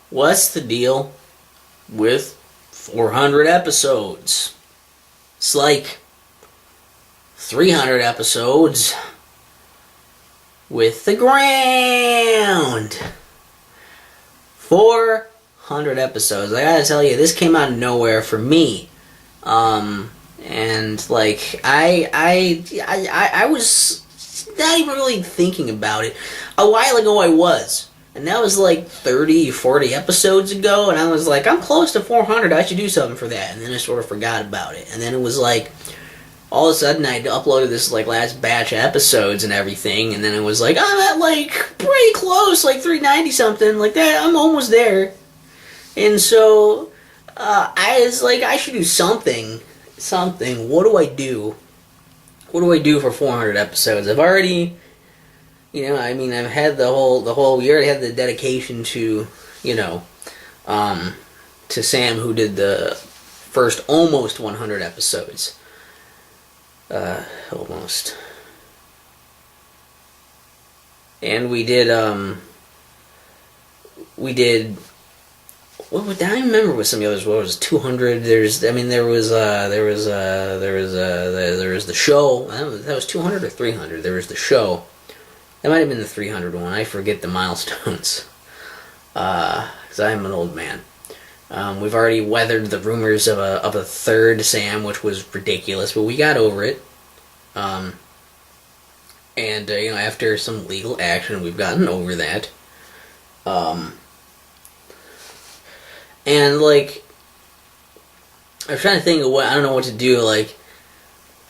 What's the deal with 400 episodes? It's like 300 episodes with the ground. 400 episodes. I gotta tell you, this came out of nowhere for me. And like I was not even really thinking about it. A while ago I was. And that was like 30, 40 episodes ago, and I was like, I'm close to 400, I should do something for that. And then I sort of forgot about it. And then it was like, all of a sudden I uploaded this like last batch of episodes and everything, and then it was like, I'm at like pretty close, like 390 something, like that, I'm almost there. And so, I was like, I should do something. What do I do? What do I do for 400 episodes? I've already... You know, I mean, I've had the whole. We already had the dedication to, you know, to Sam, who did the first almost 100 episodes. Almost. And we did. What would I remember? With some of the others? What was it, 200? There was the show. That was 200 or 300. There was the show. That might have been the 300 one. I forget the milestones. Because I'm an old man. We've already weathered the rumors of a third Sam, which was ridiculous, but we got over it. And, you know, after some legal action, we've gotten over that. And, like, I was trying to think of what, I don't know what to do, like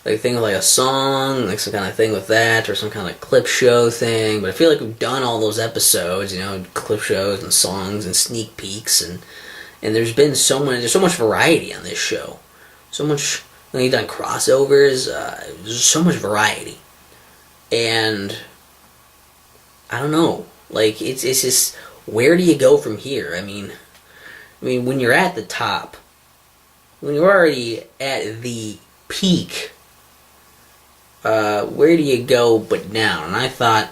think of like a song, like some kind of thing with that, or some kind of clip show thing. But I feel like we've done all those episodes, you know, clip shows and songs and sneak peeks, and there's been there's so much variety on this show, so much. You know, you've done crossovers, there's so much variety, and I don't know, like it's just, where do you go from here? I mean, when you're at the top, when you're already at the peak. Where do you go but down? And I thought,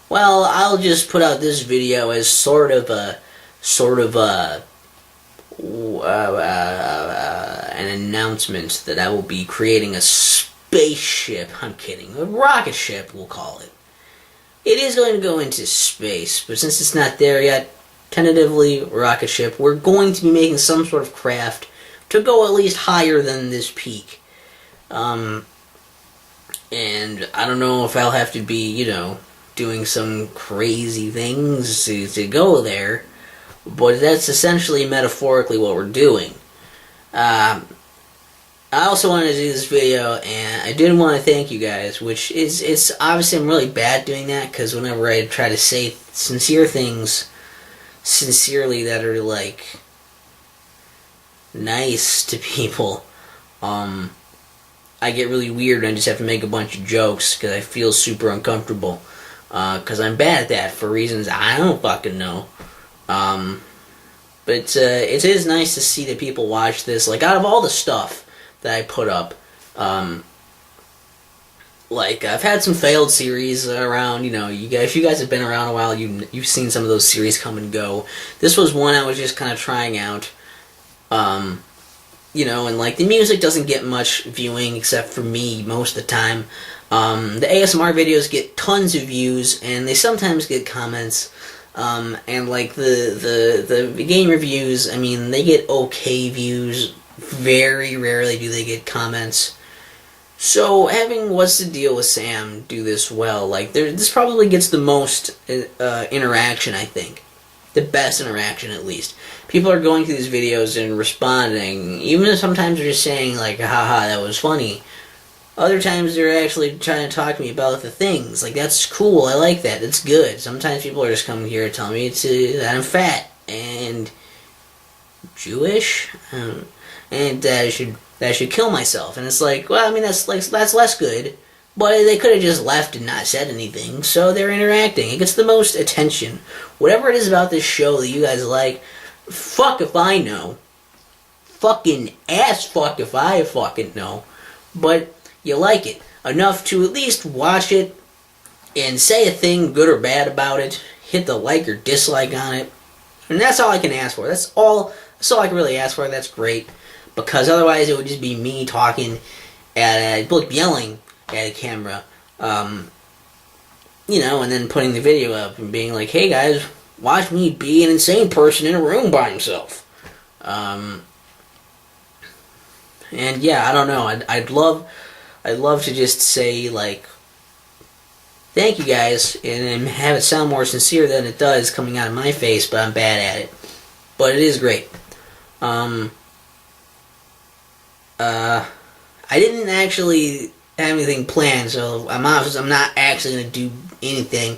well, I'll just put out this video as sort of an announcement that I will be creating a spaceship. I'm kidding. A rocket ship, we'll call it. It is going to go into space, but since it's not there yet, tentatively, rocket ship, we're going to be making some sort of craft to go at least higher than this peak. And I don't know if I'll have to be, you know, doing some crazy things to go there, but that's essentially metaphorically what we're doing. I also wanted to do this video, and I did want to thank you guys, which it's obviously I'm really bad doing that, because whenever I try to say sincere things, sincerely, that are, like, nice to people, I get really weird and I just have to make a bunch of jokes because I feel super uncomfortable. Because I'm bad at that for reasons I don't fucking know. But it is nice to see that people watch this. Like, out of all the stuff that I put up, like, I've had some failed series around, you know, if you guys have been around a while, you've seen some of those series come and go. This was one I was just kind of trying out. You know, and like the music doesn't get much viewing except for me most of the time. The ASMR videos get tons of views, and they sometimes get comments. And like the game reviews, I mean, they get okay views. Very rarely do they get comments. So having What's the Deal with Sam do this well, like this probably gets the most interaction, I think. the best interaction, at least. People are going through these videos and responding, even if sometimes they're just saying, like, haha, that was funny. Other times they're actually trying to talk to me about the things. Like, that's cool, I like that, that's good. Sometimes people are just coming here and telling me that I'm fat and Jewish, and that I should kill myself. And it's like, well, I mean, that's less good. But they could have just left and not said anything, so they're interacting. It gets the most attention. Whatever it is about this show that you guys like, fuck if I know. Fucking ass fuck if I fucking know. But you like it enough to at least watch it and say a thing, good or bad, about it. Hit the like or dislike on it. And that's all I can ask for. That's all I can really ask for. That's great. Because otherwise it would just be me talking at yelling at a camera, and then putting the video up and being like, hey guys, watch me be an insane person in a room by himself. And yeah, I don't know, I'd love to just say, like, thank you guys, and have it sound more sincere than it does coming out of my face, but I'm bad at it. But it is great. I didn't actually have anything planned, so I'm not actually going to do anything.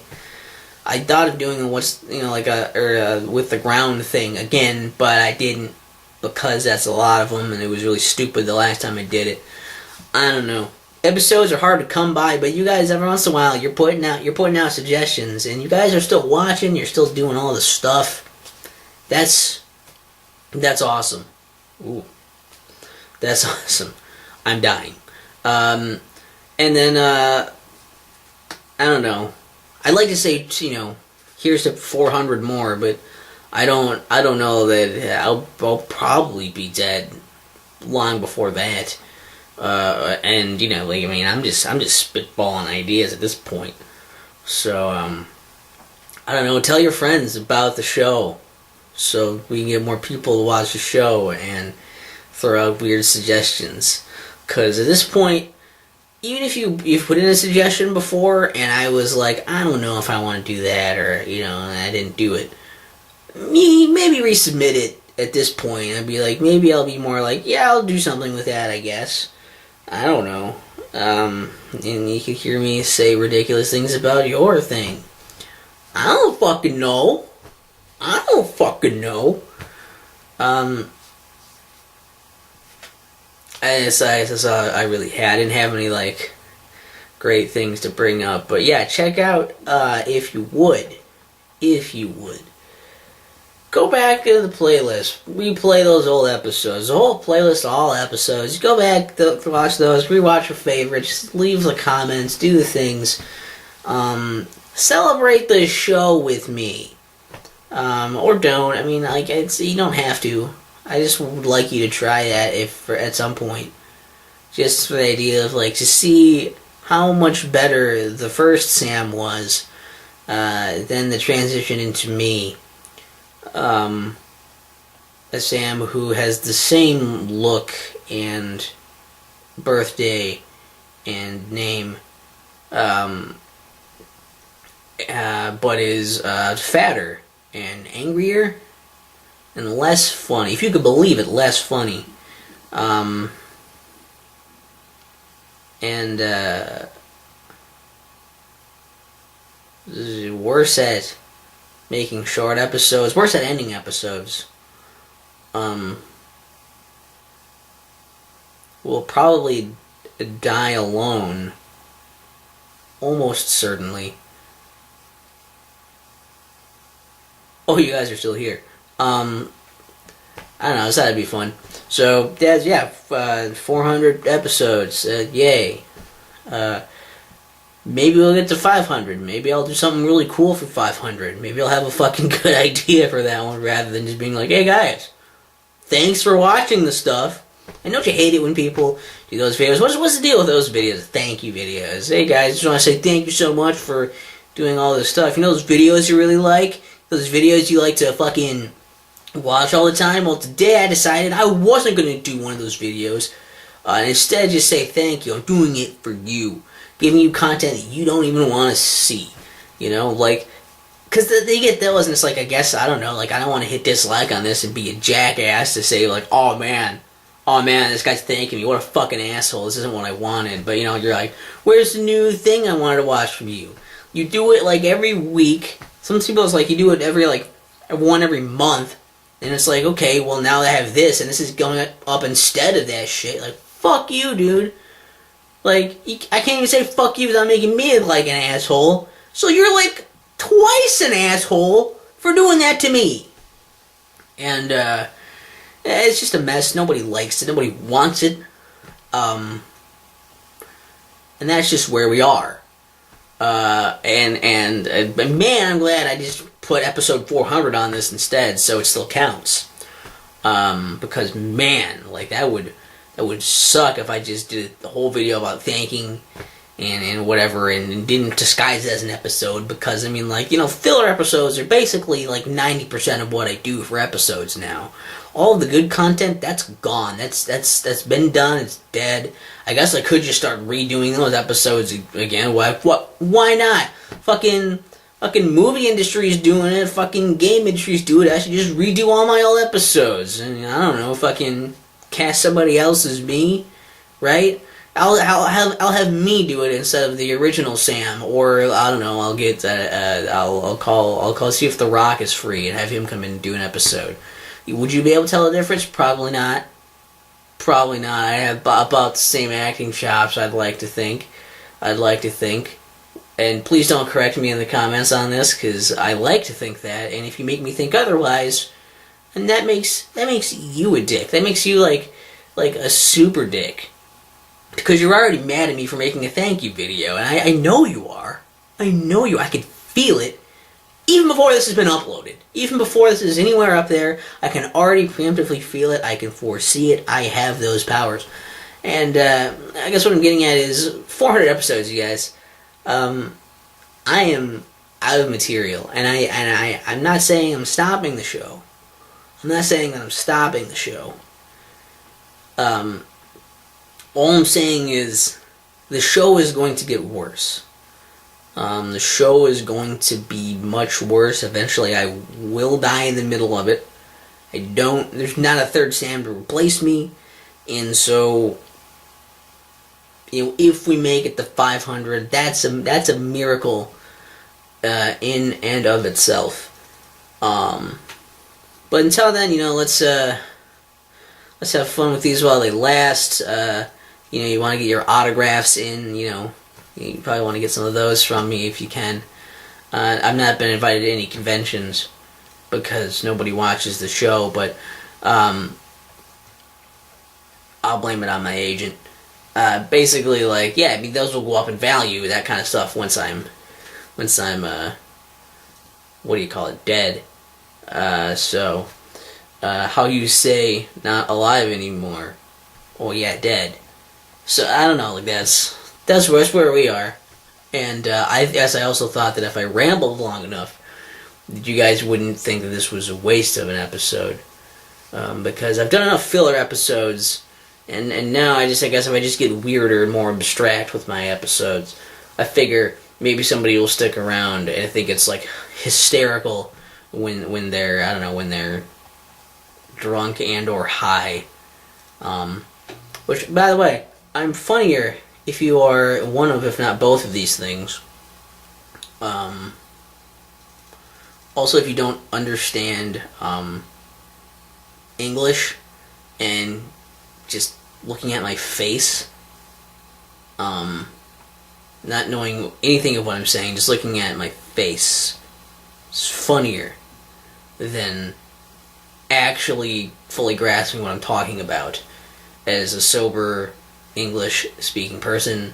I thought of doing with the ground thing again, but I didn't, because that's a lot of them, and it was really stupid the last time I did it. I don't know. Episodes are hard to come by, but you guys, every once in a while, you're putting out suggestions, and you guys are still watching. You're still doing all this stuff. That's awesome. Ooh, that's awesome. I'm dying. And then, I don't know. I'd like to say, here's to 400 more, but I don't know that I'll probably be dead long before that. And, I'm just spitballing ideas at this point. So, I don't know, tell your friends about the show so we can get more people to watch the show and throw out weird suggestions. Because at this point, even if you put in a suggestion before and I was like, I don't know if I want to do that, or, and I didn't do it, maybe resubmit it at this point. I'd be like, maybe I'll be more like, yeah, I'll do something with that, I guess. I don't know. And you can hear me say ridiculous things about your thing. I don't fucking know. I didn't have any, great things to bring up. But yeah, check out, if you would. Go back to the playlist. Replay those old episodes. The whole playlist of all episodes. Go back, watch those, rewatch your favorites, leave the comments, do the things. Celebrate the show with me. Or don't. I mean, you don't have to. I just would like you to try that at some point. Just for the idea of, to see how much better the first Sam was than the transition into me. A Sam who has the same look and birthday and name, but is fatter and angrier and less funny. If you could believe it, less funny. And worse at making short episodes, worse at ending episodes. Will probably die alone, almost certainly. Oh, you guys are still here. I don't know, I thought it'd be fun. So, 400 episodes, yay. Maybe we'll get to 500. Maybe I'll do something really cool for 500. Maybe I'll have a fucking good idea for that one, rather than just being like, hey guys, thanks for watching the stuff. And don't you hate it when people do those videos? What's the deal with those videos? Thank you videos. Hey guys, just want to say thank you so much for doing all this stuff. You know those videos you really like? Those videos you like to fucking watch all the time? Well, today I decided I wasn't going to do one of those videos. And instead just say thank you. I'm doing it for you. Giving you content that you don't even want to see. Because they get those, and it's like, I guess, I don't know, like, I don't want to hit dislike on this and be a jackass to say, like, oh man, this guy's thanking me, what a fucking asshole, this isn't what I wanted. But, you know, you're like, where's the new thing I wanted to watch from you? You do it, like, every week. Some people, it's like, you do it every, like, every month. And it's like, okay, well, now I have this, and this is going up instead of that shit. Like, fuck you, dude. Like, I can't even say fuck you without making me like an asshole. So you're, like, twice an asshole for doing that to me. And, it's just a mess. Nobody likes it. Nobody wants it. And that's just where we are. And man, I'm glad I just put episode 400 on this instead, so it still counts. Because man, like that would suck if I just did the whole video about thanking and whatever, and didn't disguise it as an episode. Because I mean, like, you know, filler episodes are basically like 90% of what I do for episodes now. All the good content, that's gone. That's been done. It's dead. I guess I could just start redoing those episodes again. Why not? Fucking movie industry's doing it. Fucking game industry's doing it. I should just redo all my old episodes. And I don't know. Fucking cast somebody else as me, right? I'll have me do it instead of the original Sam. Or I don't know. I'll get I'll call see if The Rock is free and have him come in and do an episode. Would you be able to tell the difference? Probably not. Probably not. I have about the same acting chops, I'd like to think. And please don't correct me in the comments on this, because I like to think that. And if you make me think otherwise, and that makes you a dick. That makes you like a super dick. Because you're already mad at me for making a thank you video. And I know you are. I know you. I can feel it. Even before this has been uploaded. Even before this is anywhere up there, I can already preemptively feel it. I can foresee it. I have those powers. And I guess what I'm getting at is 400 episodes, you guys. I am out of material. And I'm not saying I'm stopping the show. I'm not saying that I'm stopping the show. All I'm saying is the show is going to get worse. The show is going to be much worse. Eventually I will die in the middle of it. There's not a third Sam to replace me. And so, you know, if we make it to 500, that's a miracle in and of itself. But until then, you know, let's have fun with these while they last. You know, you want to get your autographs in, you know. You probably want to get some of those from me if you can. I've not been invited to any conventions because nobody watches the show, but I'll blame it on my agent. Basically, like, yeah, I mean, those will go up in value, that kind of stuff, once I'm what do you call it, dead. So, how you say not alive anymore? Oh yeah, dead. So, I don't know, like, that's where we are. And I guess I also thought that if I rambled long enough, that you guys wouldn't think that this was a waste of an episode. Because I've done enough filler episodes, and now I guess if I just get weirder and more abstract with my episodes, I figure maybe somebody will stick around and think it's like hysterical when they're, I don't know, when they're drunk and or high. Which, by the way, I'm funnier if you are one of, if not both of these things. Also, if you don't understand English and just looking at my face, not knowing anything of what I'm saying, just looking at my face is funnier than actually fully grasping what I'm talking about as a sober English-speaking person.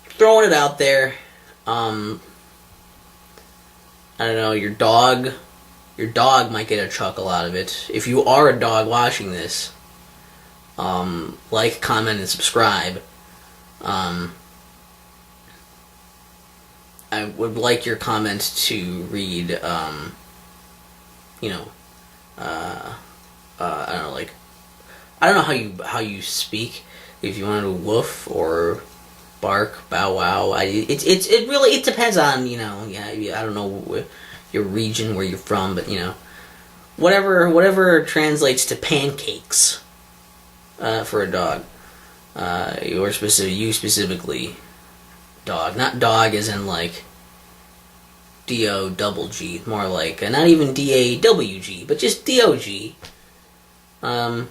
Throwing it out there. I don't know, your dog might get a chuckle out of it. If you are a dog watching this, like, comment, and subscribe. I would like your comment to read, you know, I don't know, like, I don't know how you speak. If you want to woof or bark, bow wow. It really it depends on yeah, I don't know your region where you're from, but whatever translates to pancakes for a dog. You specifically, dog, not dog as in like D-O-double-G, more like not even D-A-W-G, but just D-O-G. And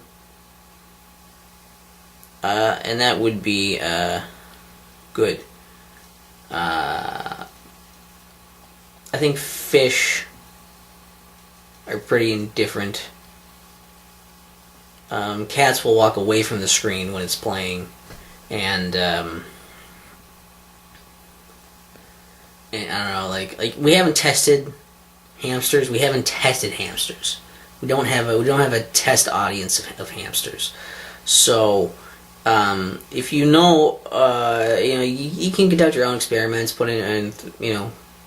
that would be good. I think fish are pretty indifferent. Cats will walk away from the screen when it's playing, and I don't know, like we haven't tested hamsters. We haven't tested hamsters. We don't have a test audience of hamsters. So, if you can conduct your own experiments, put in and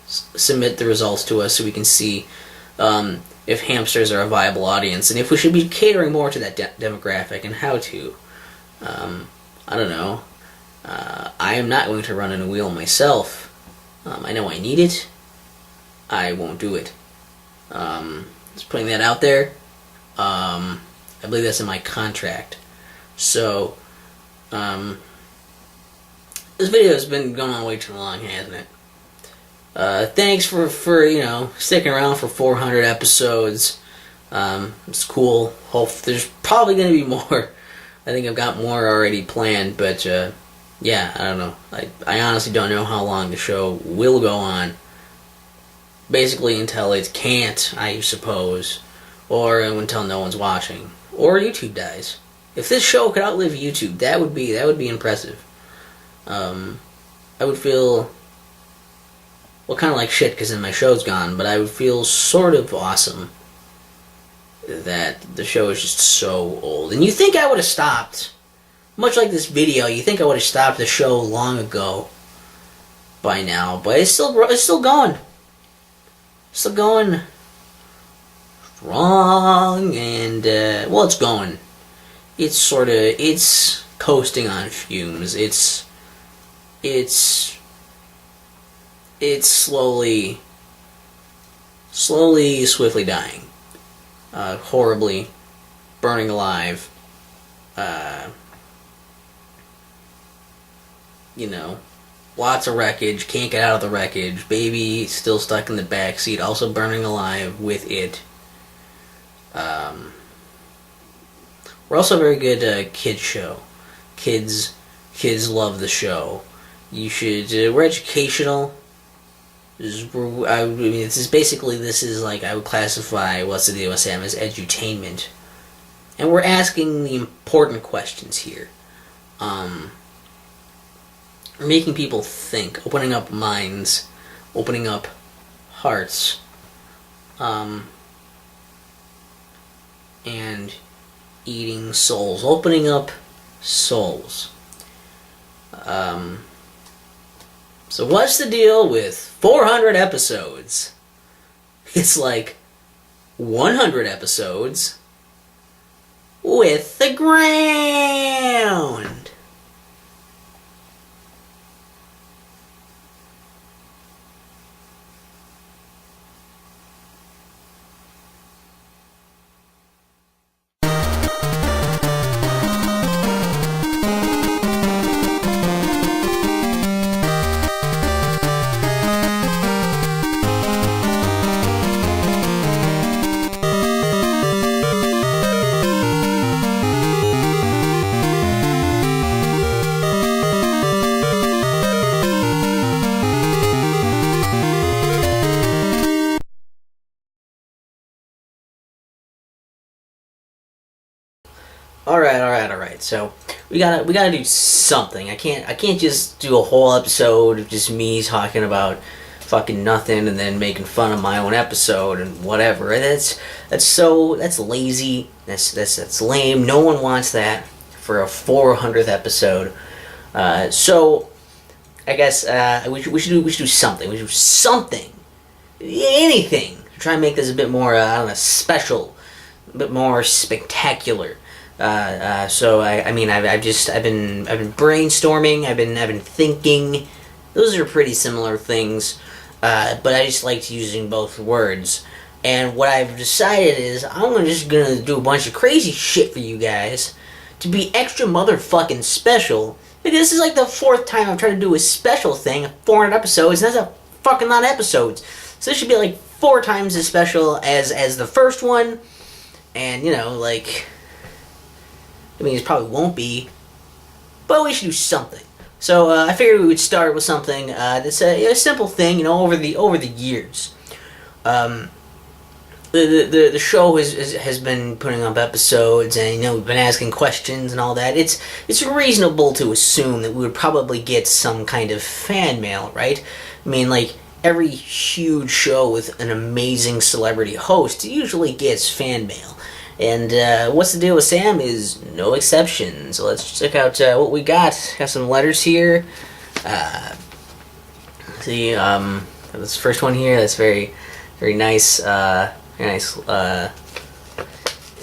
submit the results to us so we can see if hamsters are a viable audience and if we should be catering more to that demographic and how to. I don't know. I am not going to run in a wheel myself. I know I need it. I won't do it. Just putting that out there. I believe that's in my contract. So, this video has been going on way too long, hasn't it? Thanks for sticking around for 400 episodes. It's cool. There's probably going to be more. I think I've got more already planned, but yeah, I don't know. I honestly don't know how long the show will go on. Basically until it can't, I suppose, or until no one's watching, or YouTube dies. If this show could outlive YouTube, that would be impressive. I would feel, well, kind of like shit because then my show's gone, but I would feel sort of awesome that the show is just so old. And you think I would have stopped, much like this video, you think I would have stopped the show long ago by now, but it's still going. Still going strong, and well, it's going. It's coasting on fumes. It's slowly, swiftly dying. Horribly, burning alive. Lots of wreckage, can't get out of the wreckage, baby still stuck in the back seat, also burning alive with it. We're also a very good kids show. Kids love the show. You should. We're educational. This is like I would classify What's the Deal with Sam as edutainment, and we're asking the important questions here. Making people think, opening up minds, opening up hearts, and eating souls, opening up souls. So what's the deal with 400 episodes? It's like 100 episodes with the ground. All right. So we gotta do something. I can't just do a whole episode of just me talking about fucking nothing and then making fun of my own episode and whatever. That's lazy. That's lame. No one wants that for a 400th episode. So I guess we should do something. We should do something, anything to try and make this a bit more special, a bit more spectacular. So I mean, I've been brainstorming. I've been thinking. Those are pretty similar things, but I just liked using both words. And what I've decided is just gonna do a bunch of crazy shit for you guys to be extra motherfucking special. Because this is like the fourth time I've tried to do a special thing, 400 episodes, and that's a fucking lot of episodes. So this should be like 4 times as special as the first one. And, you know, like, I mean, it probably won't be, but we should do something. So I figured we would start with something that's a simple thing, you know, over the years. The show has been putting up episodes, and you know we've been asking questions and all that. It's reasonable to assume that we would probably get some kind of fan mail, right? I mean, like every huge show with an amazing celebrity host usually gets fan mail, and What's the Deal with Sam is no exception. So let's check out what we got. Got some letters here. See, this first one here. That's very nice. Very nice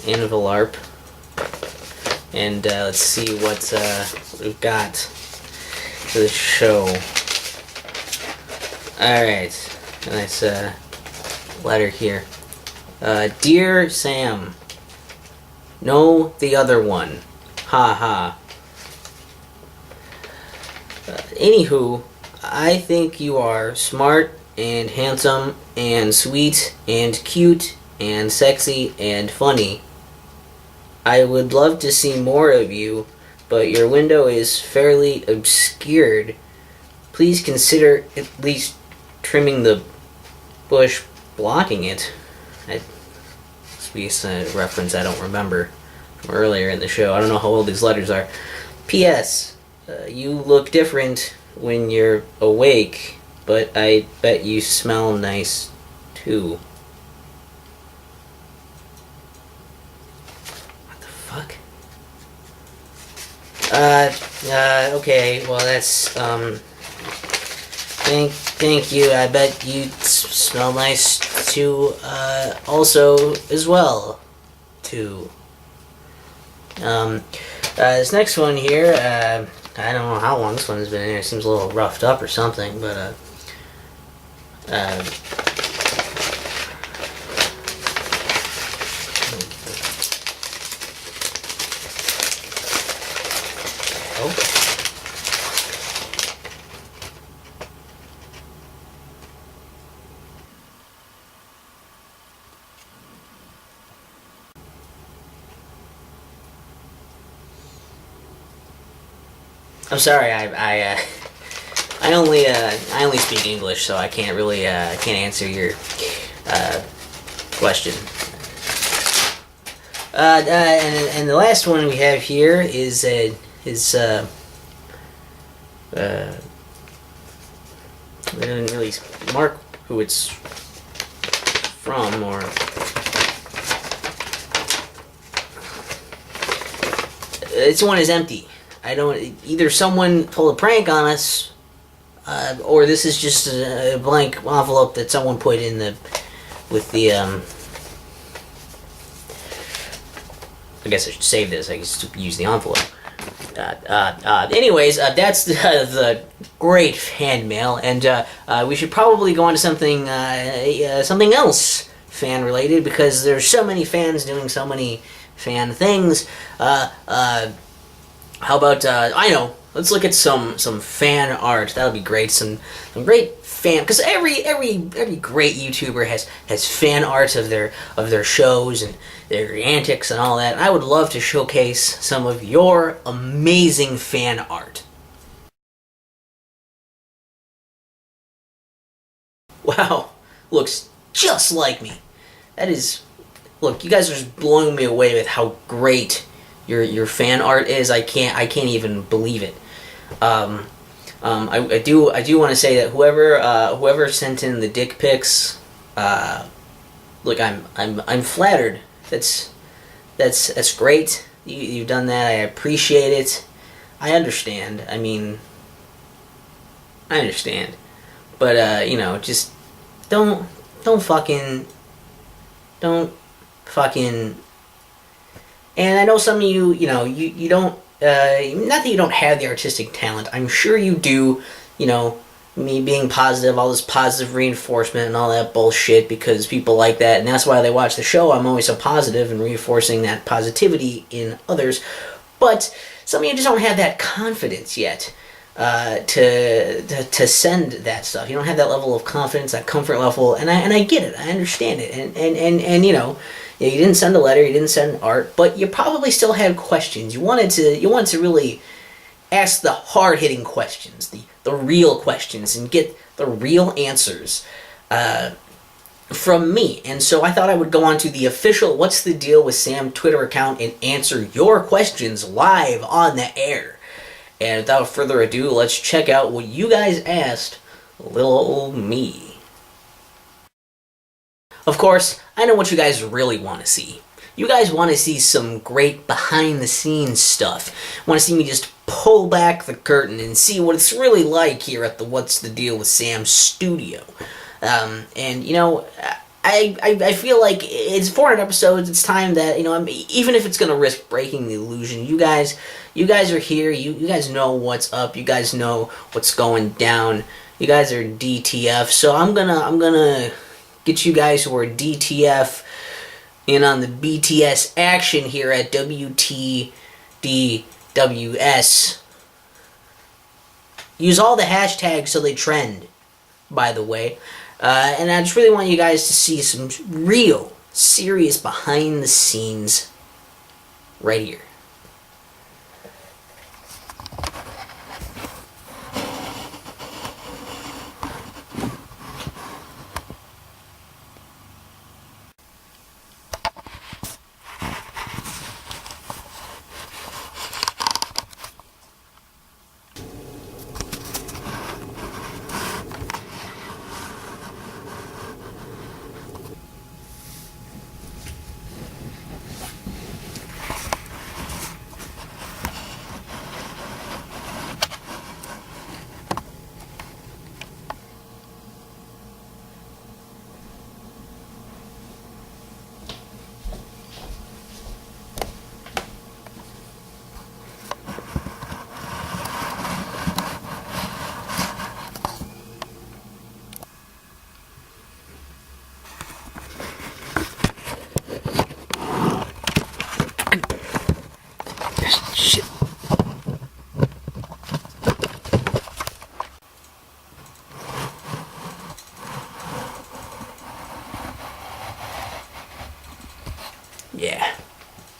envelope. And let's see what we've got for the show. Alright. Nice letter here. Dear Sam. No, the other one. Ha ha. Anywho, I think you are smart and handsome and sweet and cute and sexy and funny. I would love to see more of you, but your window is fairly obscured. Please consider at least trimming the bush blocking it. This is a reference I don't remember from earlier in the show. I don't know how old these letters are. P.S. You look different when you're awake, but I bet you smell nice, too. What the fuck? Okay, well that's, thank you. I bet you smell nice, too, also, as well, too. This next one here, I don't know how long this one's been in here. It seems a little roughed up or something, but, oh. I'm sorry, I only speak English, so I can't really can't answer your question. And the last one we have here is we didn't really mark who it's from, or this one is empty. I don't. Either someone pulled a prank on us, or this is just a blank envelope that someone put in the with the. I guess I should save this. I just use the envelope. Anyways, that's the great fan mail, and we should probably go on to something something else fan related, because there's so many fans doing so many fan things. How about I know? Let's look at some fan art. That'll be great. Some great fan, because every great YouTuber has fan art of their shows and their antics and all that. And I would love to showcase some of your amazing fan art. Wow, looks just like me. That is, look, you guys are just blowing me away with how great your fan art is. I can't even believe it. I do want to say that whoever sent in the dick pics, look, I'm flattered. That's great. You've done that. I appreciate it. I understand. I mean, I understand. But you know, just don't fucking And I know some of you, you don't, not that you don't have the artistic talent. I'm sure you do, me being positive, all this positive reinforcement and all that bullshit because people like that. And that's why they watch the show. I'm always so positive and reinforcing that positivity in others. But some of you just don't have that confidence yet to send that stuff. You don't have that level of confidence, that comfort level, and I get it. I understand it. And you didn't send a letter, you didn't send art, but you probably still had questions. You wanted to really ask the hard hitting questions, the real questions, and get the real answers from me. And so I thought I would go on to the official What's the Deal with Sam Twitter account and answer your questions live on the air. And without further ado, let's check out what you guys asked little old me. Of course, I know what you guys really want to see. You guys want to see some great behind-the-scenes stuff. Want to see me just pull back the curtain and see what it's really like here at the What's the Deal with Sam studio. I feel like it's 400 episodes. It's time that, even if it's going to risk breaking the illusion, you guys are here. You guys know what's up. You guys know what's going down. You guys are DTF. So I'm gonna get you guys who are DTF in on the BTS action here at WTDWS. Use all the hashtags so they trend, by the way. And I just really want you guys to see some real, serious behind the scenes right here. Shit.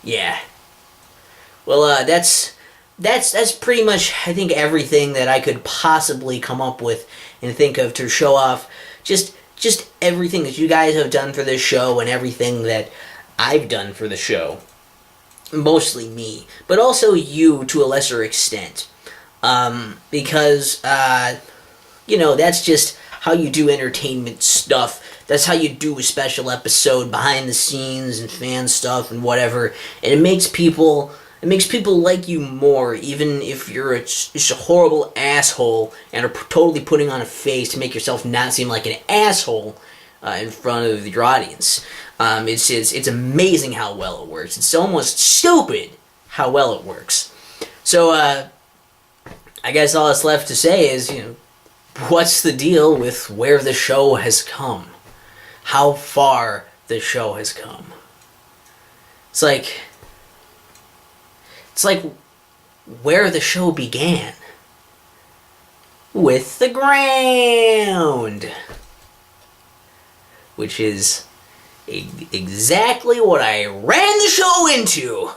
Yeah. Well, that's pretty much, I think, everything that I could possibly come up with and think of to show off just everything that you guys have done for this show and everything that I've done for the show. Mostly me, but also you to a lesser extent. Because, that's just how you do entertainment stuff. That's how you do a special episode, behind the scenes and fan stuff and whatever. And it makes people like you more, even if you're just a horrible asshole and are totally putting on a face to make yourself not seem like an asshole in front of your audience. It's amazing how well it works. It's almost stupid how well it works. So, I guess all that's left to say is, what's the deal with where the show has come? How far the show has come. It's like where the show began. With the ground. Which is exactly what I ran the show into.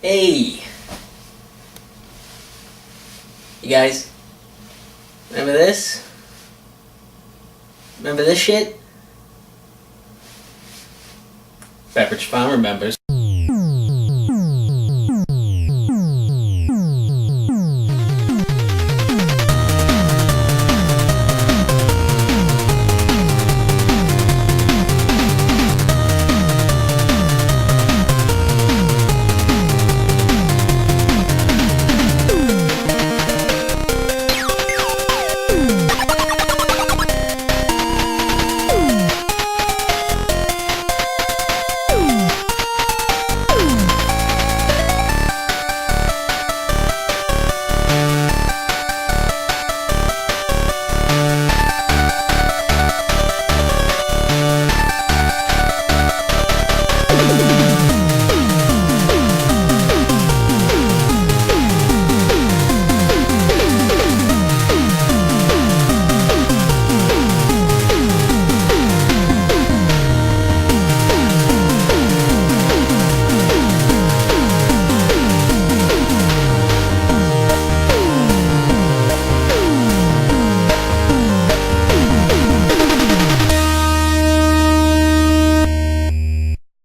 Hey. You guys, remember this? Remember this shit? Beverage Farm remembers.